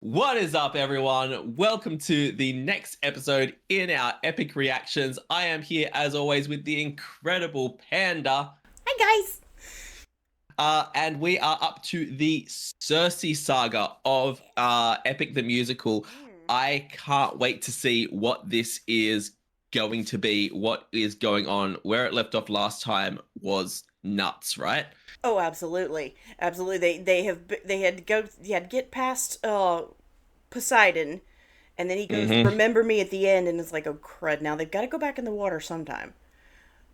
What is up, everyone? Welcome to the next episode in our epic reactions. I am here, as always, with the incredible Panda, Hi guys. and we are up to the Circe Saga of Epic the Musical. Mm. I can't wait to see what this is going to be, what is going on. Where it left off last time was nuts, right? Oh, absolutely, absolutely. They had to go. He had to get past Poseidon, and then he goes, hmm "Remember me" at the end, and it's like, oh crud! Now they've got to go back in the water sometime.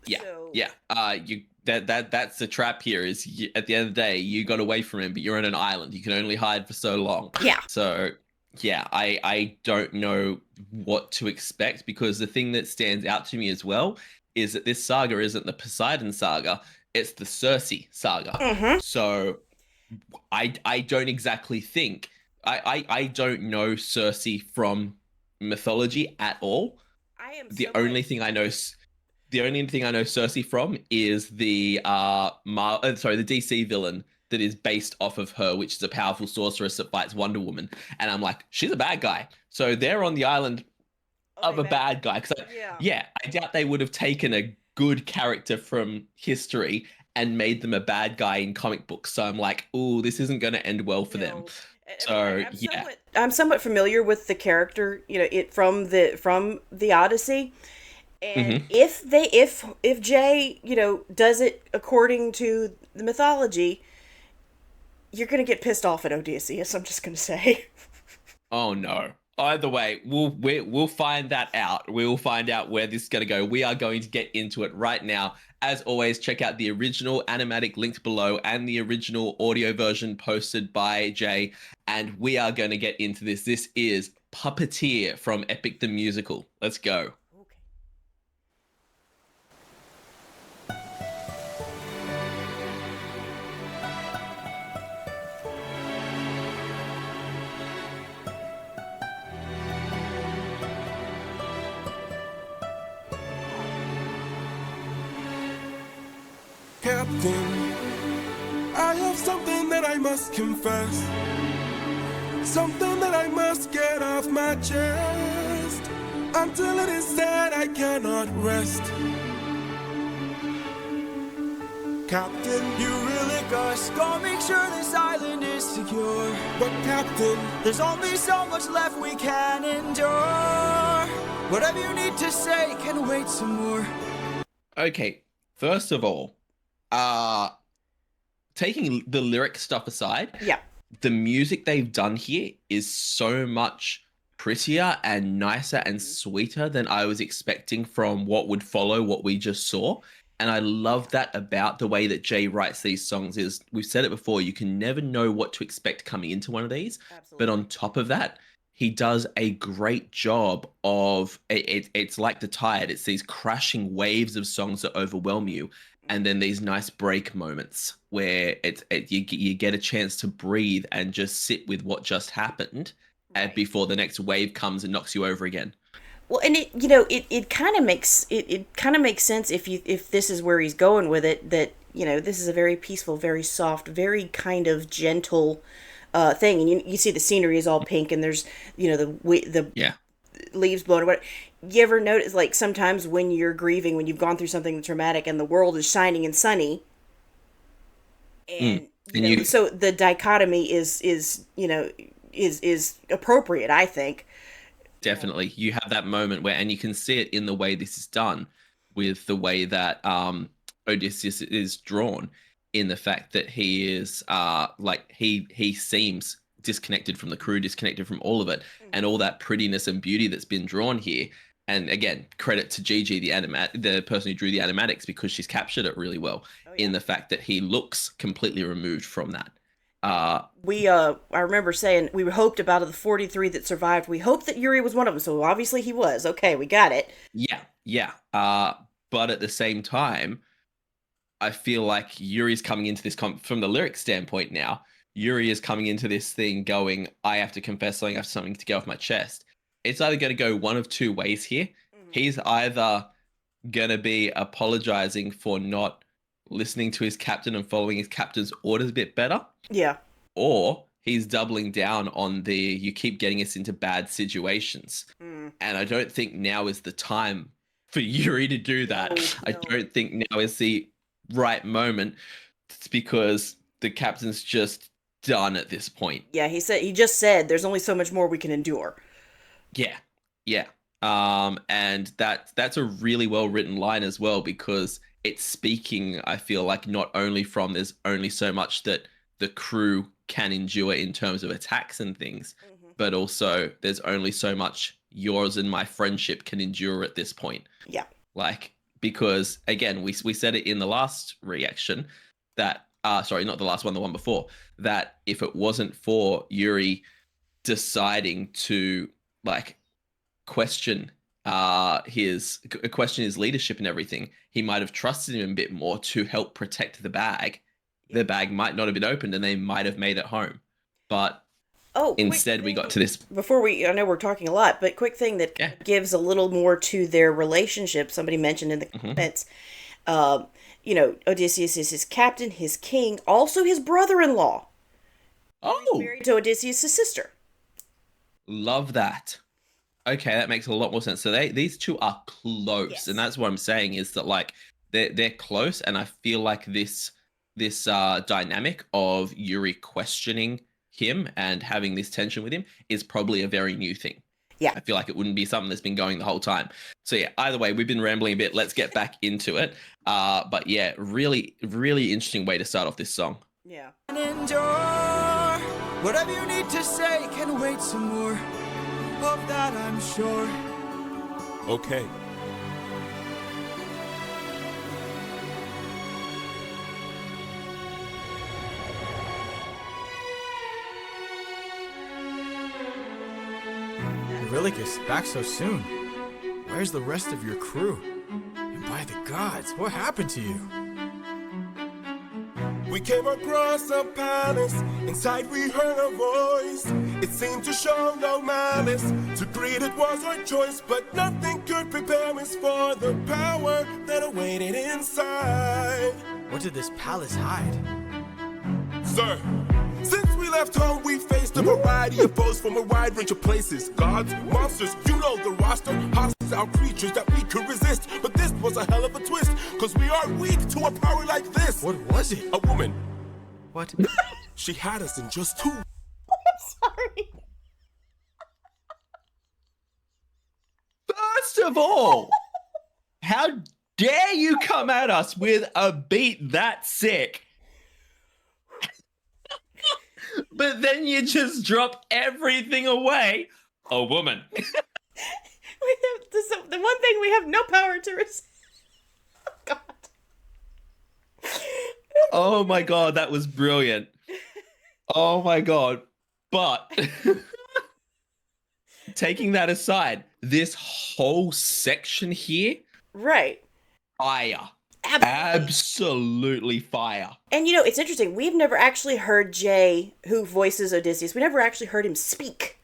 Yeah, So yeah. You that's the trap here. Is at the end of the day, you got away from him, but you're on an island. You can only hide for so long. yeah. So yeah, I don't know what to expect because the thing that stands out to me as well is that this saga isn't the Poseidon saga. It's the Circe saga. Mm-hmm. So I don't exactly think I don't know Circe from mythology at all. I am The somewhat. only thing I know the only thing I know Cersei from is the the DC villain that is based off of her, which is a powerful sorceress that fights Wonder Woman. And I'm like, she's a bad guy. So they're on the island Of of a a bad. bad guy. Because Yeah. yeah, I doubt they would have taken a good character from history and made them a bad guy in comic books. So I'm like, oh, this isn't going to end well for them. No. I mean, So I'm yeah. somewhat familiar with the character. It from the Odyssey. And hmm if Jay, does it according to the mythology, you're gonna get pissed off at Odysseus. I'm just gonna say. Oh no. Either way, we'll find that out. We'll find out where this is going to go. We are going to get into it right now. As always, check out the original animatic linked below and the original audio version posted by Jay. And we are going to get into this. This is Puppeteer from Epic the Musical. Let's go. Okay. Captain, I have something that I must confess. Something that I must get off my chest. Until it is said, I cannot rest. Captain, You really gotta make sure this island is secure. but Captain, There's only so much left we can endure. Whatever you need to say can wait some more. Okay, first of all, uh, taking the lyric stuff aside, Yeah. the music they've done here is so much prettier and nicer and Mhm. sweeter than I was expecting from what would follow what we just saw. And I love that about the way that Jay writes these songs is we've said it before, you can never know what to expect coming into one of these. But Absolutely. on top of that, he does a great job of it's like the tide. It's these crashing waves of songs that overwhelm you and then these nice break moments where you get a chance to breathe and just sit with what just happened Right. before the next wave comes and knocks you over again. Well, and it kind of makes sense if this is where he's going with it, that this is a very peaceful, very soft, very kind of gentle thing, and you see the scenery is all pink, and there's the Yeah, leaves blowing or what. You ever notice, like, sometimes when you're grieving, when you've gone through something traumatic and the world is shining and sunny, mm. and And you so the dichotomy is appropriate, I think. definitely you have that moment where, and you can see it in the way this is done, with the way that Odysseus is drawn, in the fact that he is like he seems disconnected from the crew, disconnected from all of it, and Hmm. all that prettiness and beauty that's been drawn here. And again, credit to GiGi, the person who drew the animatics, because she's captured it really well Oh in yeah. the fact that he looks completely removed from that. And Uh, I remember saying we hoped about the 43 that survived. We hoped that Yuri was one of them. So obviously he was. Okay, we got it. yeah, yeah. But at the same time, I feel like Yuri's coming into this from the lyric standpoint now. Yuri is coming into this thing going, I have to confess something, I have something to get off my chest. It's either going to go one of two ways here. Hmm. He's either going to be apologizing for not listening to his captain and following his captain's orders a bit better, Yeah. or he's doubling down on the you keep getting us into bad situations. And I don't think now is the time for Yuri to do that. No, I no. don't think now is the right moment. It's because the captain's just done at this point. Yeah, he just said there's only so much more we can endure. Yeah. Yeah. And that's a really well written line as well, because it's speaking, I feel like, not only from there's only so much that the crew can endure in terms of attacks and things, but also there's only so much yours and my friendship can endure at this point. Yeah. Like, because again, we said it in the last reaction that, sorry, not the last one, the one before, that if it wasn't for Yuri deciding to like question his leadership and everything, he might have trusted him a bit more to help protect the bag. The bag might not have been opened and they might have made it home. But instead we got to this. Before I know we're talking a lot, but quick thing that gives a little more to their relationship. Somebody mentioned in the comments, Odysseus is his captain, his king, also his brother-in-law. Oh, He's married to Odysseus' sister. Love that. Okay, that makes a lot more sense. So these two are close, Yes. and that's what I'm saying is that like they're close, and I feel like this dynamic of Yuri questioning him and having this tension with him is probably a very new thing. Yeah. I feel like it wouldn't be something that's been going the whole time. So yeah, either way, we've been rambling a bit. Let's get back into it. But yeah, really, really interesting way to start off this song. Yeah. Endure. Whatever you need to say can wait some more. Of that I'm sure. Okay. Eurylochus, back so soon. Where's the rest of your crew? And by the gods, what happened to you? We came across a palace. Inside we heard a voice. It seemed to show no malice. To greet it was our choice, but nothing could prepare us for the power that awaited inside. What did this palace hide? Sir, since we left home, we faced a variety of foes from a wide range of places. Gods, monsters, you know the roster. Hostile creatures that we could resist. But this was a hell of a twist, cause we are weak to a power like this. What was it? A woman. What? She had us in just 2. Sorry. First of all, how dare you come at us with a beat that sick? But then you just drop everything away. A woman. The one thing we have no power to resist. God. Oh my god, that was brilliant. Oh my god. But taking that aside, this whole section here, Right. fire. Absolutely fire. And it's interesting. We've never actually heard Jay, who voices Odysseus, we never actually heard him speak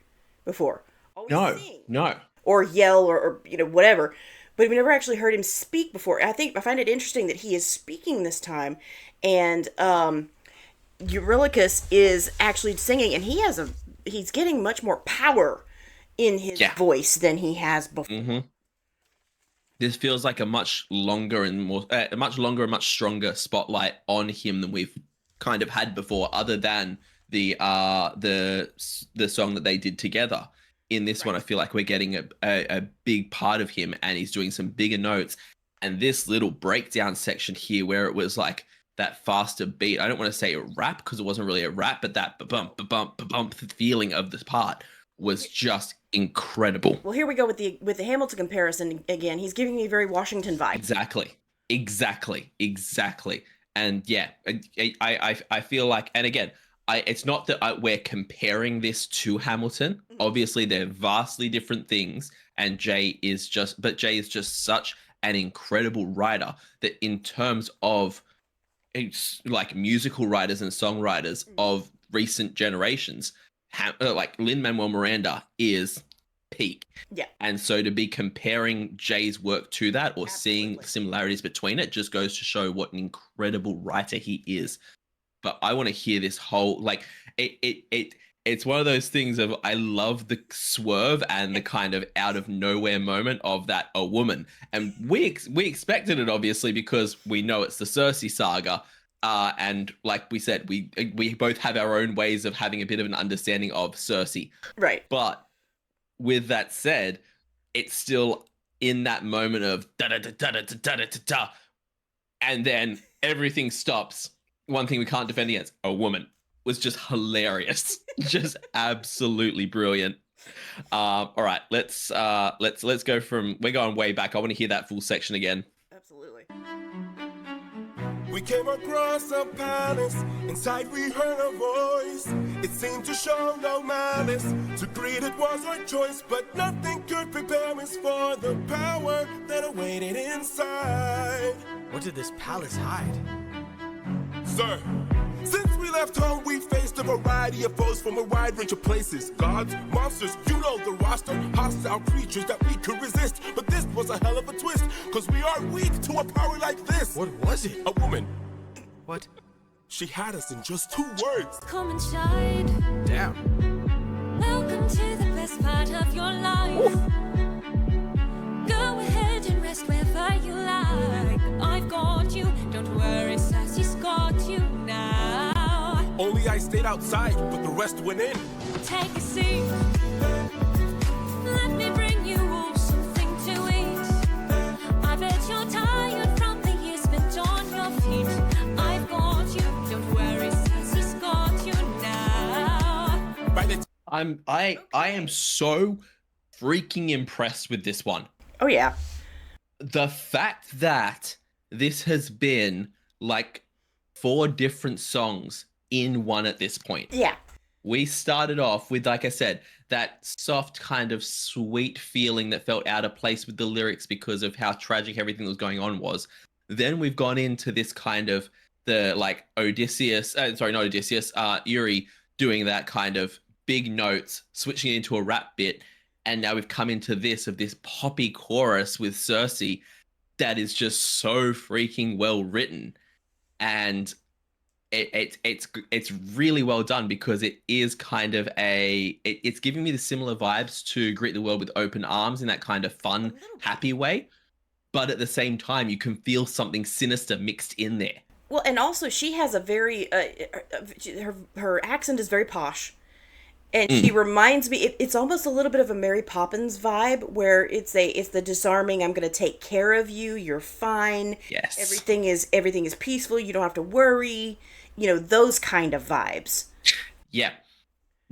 before. Always sing. No. Or yell or whatever. But we never actually heard him speak before. I find it interesting that he is speaking this time, and Eurylochus is actually singing, and he's getting much more power in his voice than he has before. Mm-hmm. This feels like a much longer and much stronger spotlight on him than we've kind of had before, other than the song that they did together. In this one, I feel like we're getting a big part of him, and he's doing some bigger notes. And this little breakdown section here, where it was like that faster beat, I don't want to say a rap because it wasn't really a rap, but that bump feeling of this part was just incredible. Well, here we go with the Hamilton comparison again. He's giving me very Washington vibes. Exactly. And yeah, I feel like, and again, it's not that we're comparing this to Hamilton. Obviously, they're vastly different things, and Jay is just such an incredible writer that in terms of like musical writers and songwriters of recent generations, like Lin-Manuel Miranda is peak. Yeah. And so to be comparing Jay's work to that or seeing similarities between it just goes to show what an incredible writer he is. but I want to hear this whole like it's one of those things of I love the swerve and the kind of out of nowhere moment of that a woman, and we expected it obviously because we know it's the Circe Saga, and like we said, we both have our own ways of having a bit of an understanding of Circe, Right. but with that said, it's still in that moment of da da da da da da da da, and then everything stops. One thing we can't defend against, a woman, was just hilarious, just absolutely brilliant. All right, let's go from, we're going way back. I want to hear that full section again. Absolutely. We came across a palace, inside we heard a voice. It seemed to show no malice, to greet it was our choice. But nothing could prepare us for the power that awaited inside. What did this palace hide? Sir, since we left home, we faced a variety of foes from a wide range of places. Gods, monsters, you know the roster. Hostile creatures that we could resist. But this was a hell of a twist, cause we are weak to a power like this. What was it? A woman. What? She had us in just 2 words. Come and shine. Damn. Welcome to the best part of your life. Go ahead and rest wherever you like. I've got you. Don't worry, Sassy's got you now. Only I stayed outside, but the rest went in. Take a seat. Let me bring you all something to eat. I bet you're tired from the years spent on your feet. I've got you. Don't worry, Sassy's got you now. By the I am so freaking impressed with this one. Oh yeah. The fact that this has been like 4 different songs in one at this point. Yeah. We started off with, like I said, that soft kind of sweet feeling that felt out of place with the lyrics because of how tragic everything that was going on was. Then we've gone into this kind of the like Yuri doing that kind of big notes, switching it into a rap bit. And now we've come into this poppy chorus with Circe that is just so freaking well written. And it's really well done because it is kind of it's giving me the similar vibes to Greet the World with Open Arms in that kind of fun, happy way. But at the same time, you can feel something sinister mixed in there. Well, and also she has a very her accent is very posh. And she reminds me, it's almost a little bit of a Mary Poppins vibe, where it's the disarming, I'm going to take care of you, you're fine. Yes. Everything is peaceful, you don't have to worry. You know, those kind of vibes. Yeah.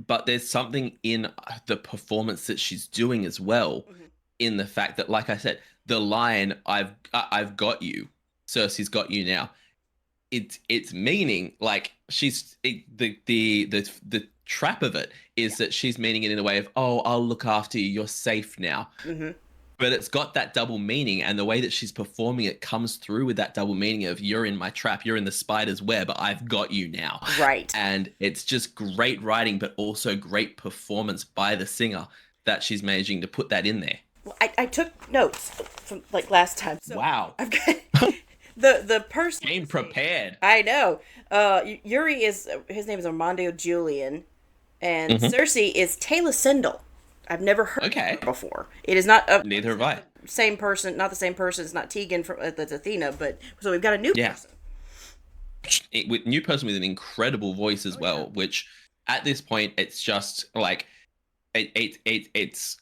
But there's something in the performance that she's doing as well, in the fact that, like I said, the line, I've got you, Circe's got you now. It's meaning like the trap of it is that she's meaning it in a way of, oh, I'll look after you, you're safe now. But it's got that double meaning, and the way that she's performing it comes through with that double meaning of, you're in my trap, you're in the spider's web, I've got you now. Right. And it's just great writing, but also great performance by the singer that she's managing to put that in there. Well, I took notes from like last time. So Wow. I've got the person. Came prepared. I know. Yuri his name is Armando Julian, and Circe is Taylor Sindel. I've never heard of her before. It is not Neither have I. Same person, not the same person. It's not Tegan from that's Athena, but so we've got a new person. With new person with an incredible voice as well, which at this point it's just like it's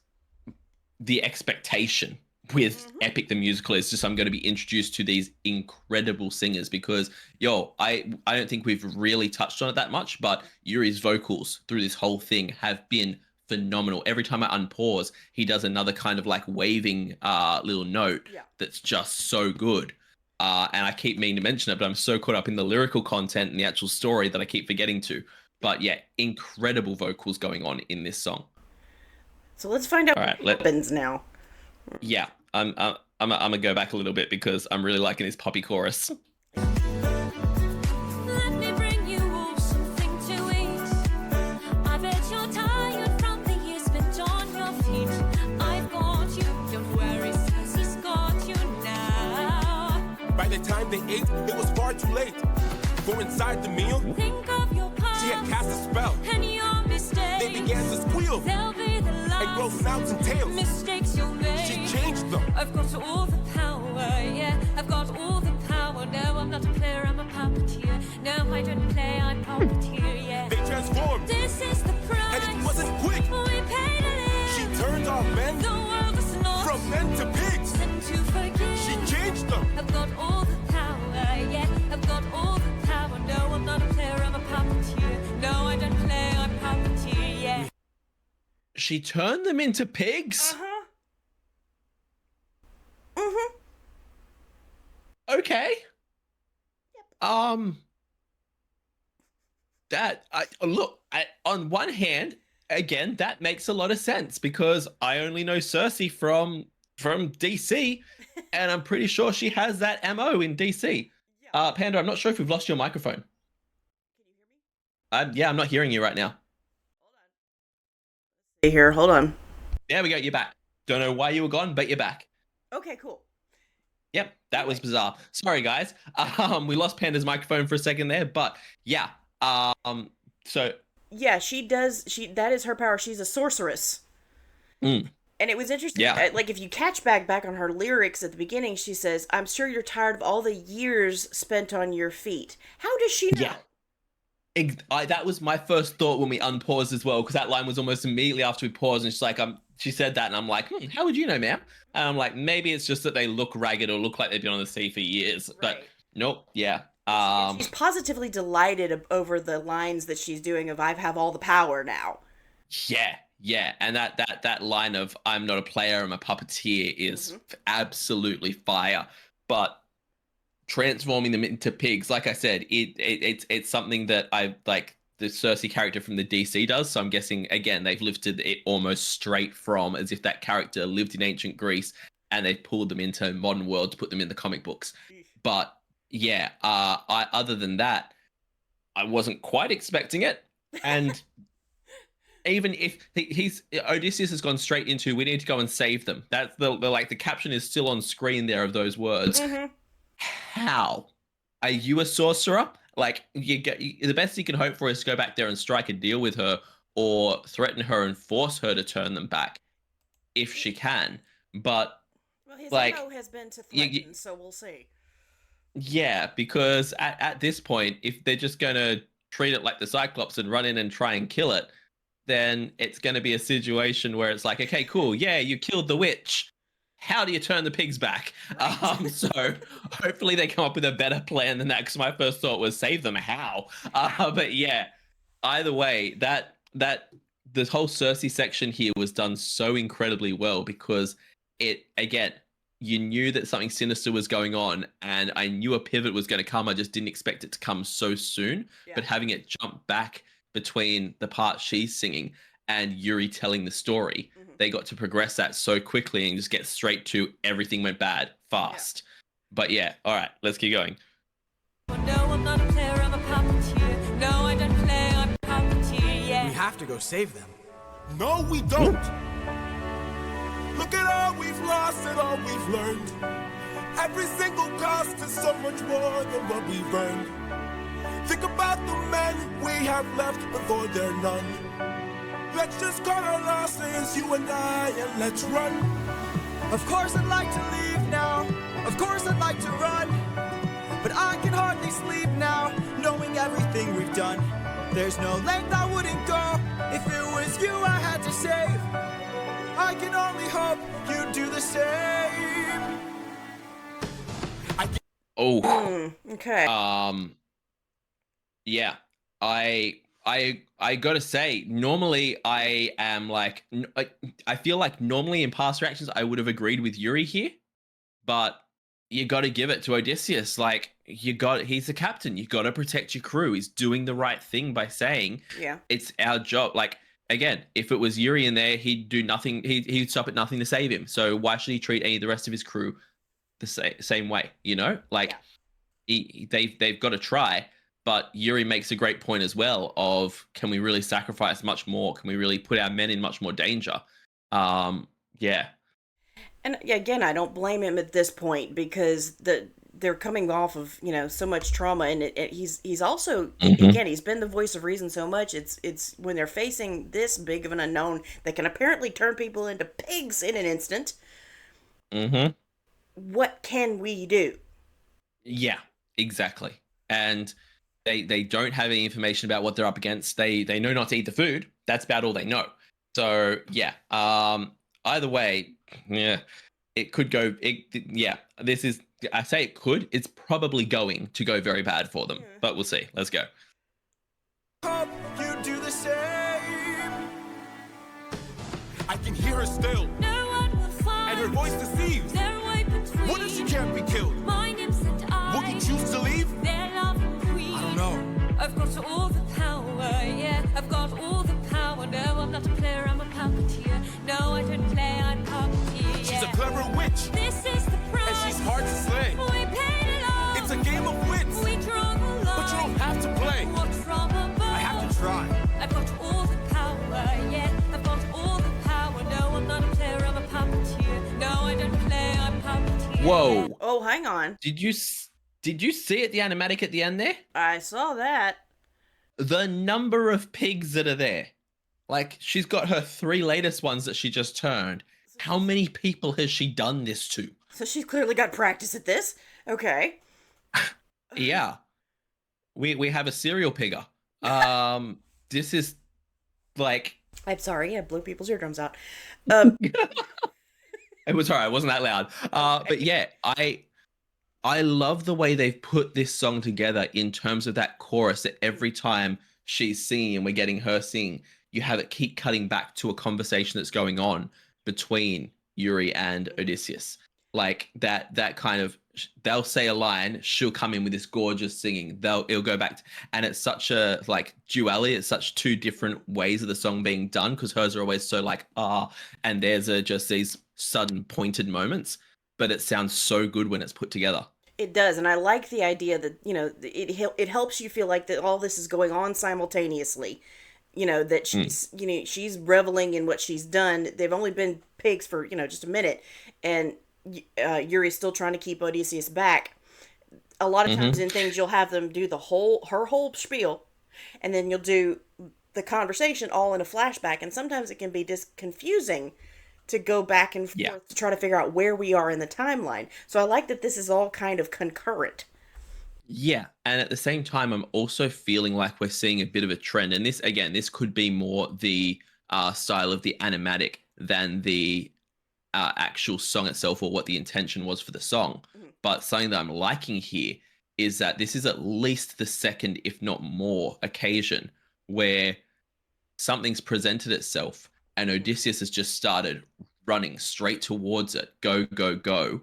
the expectation with Epic the Musical is just I'm going to be introduced to these incredible singers because I don't think we've really touched on it that much, but Yuri's vocals through this whole thing have been phenomenal. Every time I unpause, he does another kind of like waving little note that's just so good. And I keep meaning to mention it, but I'm so caught up in the lyrical content and the actual story that I keep forgetting to. But yeah, incredible vocals going on in this song. So let's find out what happens now. Yeah, I'm gonna go back a little bit because I'm really liking this poppy chorus. Let me bring you all something to eat. I bet you're tired from the years spent on your feet. I've got you, don't worry, Sassy's got you now. By the time they ate, it was far too late. for inside the meal, Think of your past she had cast a spell. and your mistakes. They began to squeal They'll be the and grow last snouts and tails. mistakes you'll make. She changed them. I've got all the power, yeah. I've got all the power. No, I'm not a player, I'm a puppeteer. No, I don't play, I'm puppeteer, yeah. They transformed, This is the price. and it wasn't quick. We pay to live. She turned our men The world is not from men to pigs. and to forgive. She changed them. I've got all the power, yeah. I've got all the power. No, I'm not a player, I'm a puppeteer. No, I don't play, I'm puppeteer, yeah. She turned them into pigs? Okay. On one hand, again, that makes a lot of sense because I only know Circe from DC, and I'm pretty sure she has that MO in DC. Panda, I'm not sure if we've lost your microphone. Can you hear me? Yeah, I'm not hearing you right now. Stay here. Hold on. There we go. You're back. Don't know why you were gone, but you're back. Okay, cool. Yep, that was bizarre. Sorry, guys. We lost Panda's microphone for a second there, but yeah. So Yeah, she does. That is her power. She's a sorceress. Mm. And it was interesting. Yeah. Like if you catch back on her lyrics at the beginning, she says, "I'm sure you're tired of all the years spent on your feet." How does she know? Yeah. That was my first thought when we unpaused as well, because that line was almost immediately after we paused, and she's like, she said that, and I'm like, how would you know, ma'am? And I'm like, maybe it's just that they look ragged or look like they've been on the sea for years. But Right. nope, yeah. And she's positively delighted over the lines that she's doing of "I have all the power now." Yeah, and that line of "I'm not a player, I'm a puppeteer" is absolutely fire. But transforming them into pigs, like I said, it's something that I like. The Circe character from the DC does, so I'm guessing again they've lifted it almost straight from as if that character lived in ancient Greece, and they've pulled them into modern world to put them in the comic books. But yeah, other than that, I wasn't quite expecting it, and even if Odysseus has gone straight into, we need to go and save them. That's the caption is still on screen there of those words. How are you a sorcerer? Like the best you can hope for is to go back there and strike a deal with her, or threaten her and force her to turn them back, if she can. But Well, his like, MO has been to threaten, so we'll see. yeah, because at this point, if they're just gonna treat it like the Cyclops and run in and try and kill it, then it's gonna be a situation where it's like, okay, cool, yeah, you killed the witch. How do you turn the pigs back? So hopefully they come up with a better plan than that, because my first thought was save them. How? But yeah, either way, that the whole Circe section here was done so incredibly well, because it, again, you knew that something sinister was going on, and I knew a pivot was going to come. I just didn't expect it to come so soon. Yeah. But having it jump back between the part she's singing and Yuri telling the story, they got to progress that so quickly and just get straight to everything went bad fast. But yeah, all right, let's keep going. No, I'm not a player, I'm a puppeteer. No, I don't play, I'm a puppeteer, We yeah. have to go save them. No, we don't. Look at all we've lost and all we've learned. Every single cost is so much more than what we've earned. Think about the men we have left before they're none. Let's just cut our losses, you and I, and let's run. Of course I'd like to leave now. Of course I'd like to run. But I can hardly sleep now, knowing everything we've done. There's no length I wouldn't go if it was you I had to save. I can only hope you'd do the same. Oh, Okay. yeah, I gotta say, normally I am like, I feel like normally in past reactions I would have agreed with Yuri here, but you got to give it to Odysseus. Like, he's the captain. You got to protect your crew. He's doing the right thing by saying, Yeah. it's our job. Like, again, if it was Yuri in there, he'd do nothing. He'd stop at nothing to save him. So why should he treat any of the rest of his crew the same way? You know, like they've got to try. But Yuri makes a great point as well of, can we really sacrifice much more? Can we really put our men in much more danger? Yeah. And again, I don't blame him at this point, because they're coming off of so much trauma, and he's also again, he's been the voice of reason so much. It's when they're facing this big of an unknown that can apparently turn people into pigs in an instant. Mm-hmm. What can we do? Yeah, exactly. And they don't have any information about what they're up against. They know not to eat the food. That's about all they know. So yeah. Either way, yeah, it could go. Yeah, this is. I say it could. It's probably going to go very bad for them. But we'll see. Let's go. Hope you do the same. I can hear her still, No one will find and her voice deceives. their way between. What if she can't be killed? My name's and I. Will you choose to leave? Their loving queen. I don't know. I've got all the power, yeah. I've got all the power. No, I'm not a player, I'm a puppeteer. No, I don't play, I'm puppeteer. She's a Yeah. clever witch, This is the price. and she's hard to slay. We paid along. It's a game of wits, We draw the line. but you don't have to play. What's from above? I have to try. I've got all the power, yeah. I've got all the power. No, I'm not a player, I'm a puppeteer. No, I don't play, I'm puppeteer. Whoa! Oh, hang on. Did you see it? The animatic at the end there. I saw that. The number of pigs that are there. Like, she's got her 3 latest ones that she just turned. How many people has she done this to? So she's clearly got practice at this. Okay. Yeah. We have a serial pigger. This is like, I'm sorry, I blew people's eardrums out. it was alright, it wasn't that loud. But yeah, I love the way they've put this song together in terms of that chorus, that every time she's singing and we're getting her sing, you have it keep cutting back to a conversation that's going on between Yuri and Odysseus. Like that kind of, they'll say a line, she'll come in with this gorgeous singing, it'll go back to, and it's such a like duality, it's such 2 different ways of the song being done, because hers are always so like and theirs are just these sudden pointed moments, but it sounds so good when it's put together. It does, and I like the idea that it helps you feel like that all this is going on simultaneously. That she's she's reveling in what she's done. They've only been pigs for just a minute, and Yuri's still trying to keep Odysseus back. A lot of times in things, you'll have them do her whole spiel, and then you'll do the conversation all in a flashback, and sometimes it can be just confusing to go back and forth to try to figure out where we are in the timeline. So I like that this is all kind of concurrent. Yeah, and at the same time, I'm also feeling like we're seeing a bit of a trend. And this could be more the style of the animatic than the actual song itself, or what the intention was for the song. But something that I'm liking here is that this is at least the second, if not more, occasion where something's presented itself and Odysseus has just started running straight towards it. Go, go, go.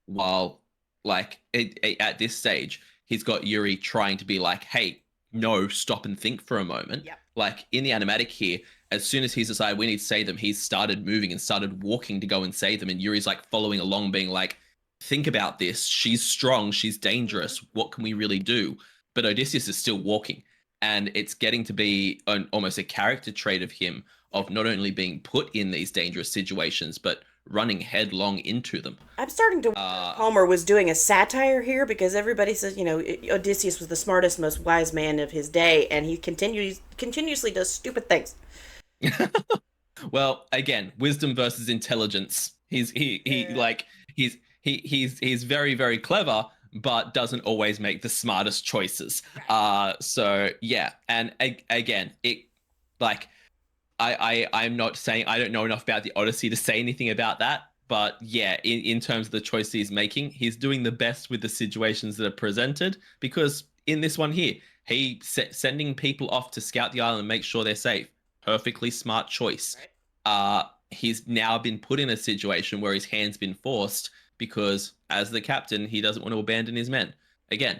While like at this stage, he's got Yuri trying to be like, hey, no, stop and think for a moment. Yep. Like in the animatic here, as soon as he's decided we need to save them, he's started moving and started walking to go and save them. And Yuri's like following along, being like, think about this. She's strong. She's dangerous. What can we really do? But Odysseus is still walking. And it's getting to be almost a character trait of him, of not only being put in these dangerous situations, but running headlong into them. I'm starting to wonder if Homer was doing a satire here, because everybody says, Odysseus was the smartest, most wise man of his day, and he continuously does stupid things. Well, again, wisdom versus intelligence. He's very, very clever, but doesn't always make the smartest choices. So yeah, and again, it like I'm not saying I don't know enough about the Odyssey to say anything about that, but yeah, in terms of the choice he's making, he's doing the best with the situations that are presented, because in this one here, he sending people off to scout the island and make sure they're safe. Perfectly smart choice. He's now been put in a situation where his hand's been forced, because as the captain, he doesn't want to abandon his men. Again,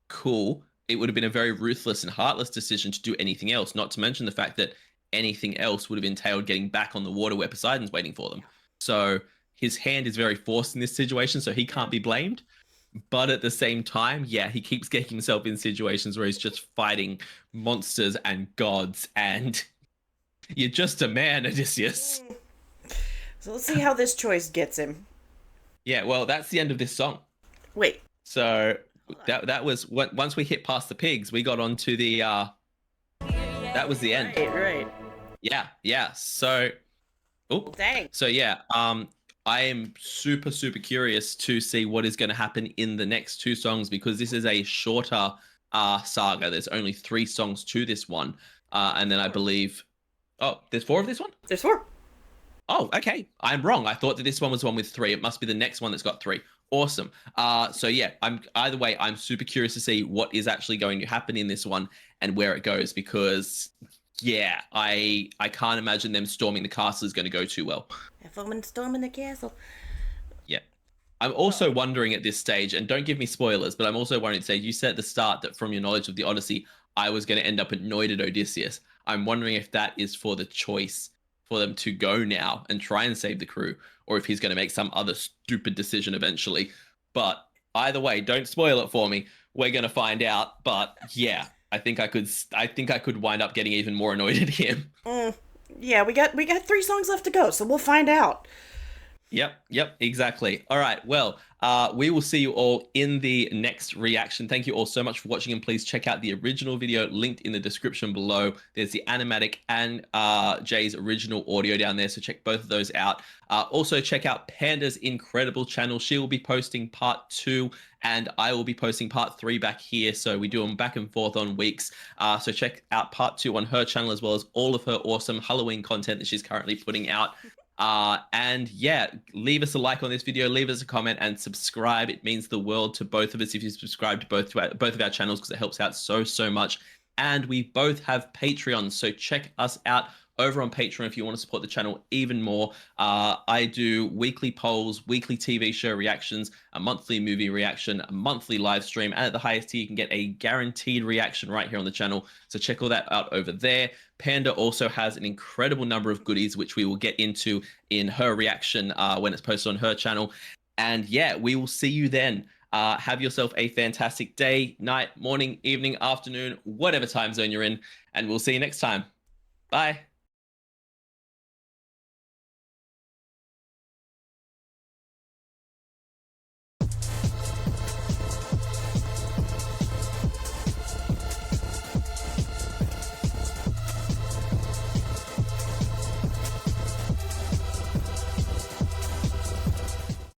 cool. It would have been a very ruthless and heartless decision to do anything else, not to mention the fact that anything else would have entailed getting back on the water where Poseidon's waiting for them. So his hand is very forced in this situation, so he can't be blamed. But at the same time, yeah, he keeps getting himself in situations where he's just fighting monsters and gods, and you're just a man, Odysseus. So let's see how this choice gets him. Yeah, well, that's the end of this song. Wait. So that was once we hit past the pigs, we got onto the that was the end. Right. Yeah. So Dang. So yeah, I am super curious to see what is going to happen in the next two songs, because this is a shorter saga. There's only 3 songs to this one, and then I believe, there's 4 of this one. There's 4. Oh, okay. I'm wrong. I thought that this one was one with 3. It must be the next one that's got 3. Awesome. So yeah, I'm super curious to see what is actually going to happen in this one and where it goes, because yeah, I can't imagine them storming the castle is going to go too well. If I'm storming the castle. Yeah. I'm also wondering at this stage, and don't give me spoilers, but I'm also wondering, say you said at the start that from your knowledge of the Odyssey, I was going to end up annoyed at Odysseus. I'm wondering if that is for the choice for them to go now and try and save the crew, or if he's going to make some other stupid decision eventually. But either way, don't spoil it for me. We're going to find out. But yeah, I think I could wind up getting even more annoyed at him. Yeah, we got 3 songs left to go, so we'll find out. Yep, exactly. All right, well, we will see you all in the next reaction. Thank you all so much for watching, and please check out the original video linked in the description below. There's the animatic and Jay's original audio down there, so check both of those out. Also, check out Panda's incredible channel. She will be posting part 2, and I will be posting part 3 back here, so we do them back and forth on weeks. So check out part 2 on her channel, as well as all of her awesome Halloween content that she's currently putting out. And yeah, leave us a like on this video, leave us a comment, and subscribe. It means the world to both of us if you subscribe to both of our channels, because it helps out so much. And we both have Patreon, so check us out over on Patreon if you want to support the channel even more. I do weekly polls, weekly TV show reactions, a monthly movie reaction, a monthly live stream, and at the highest tier you can get a guaranteed reaction right here on the channel. So check all that out over there. Panda also has an incredible number of goodies, which we will get into in her reaction when it's posted on her channel. And yeah, we will see you then. Have yourself a fantastic day, night, morning, evening, afternoon, whatever time zone you're in, and we'll see you next time. Bye.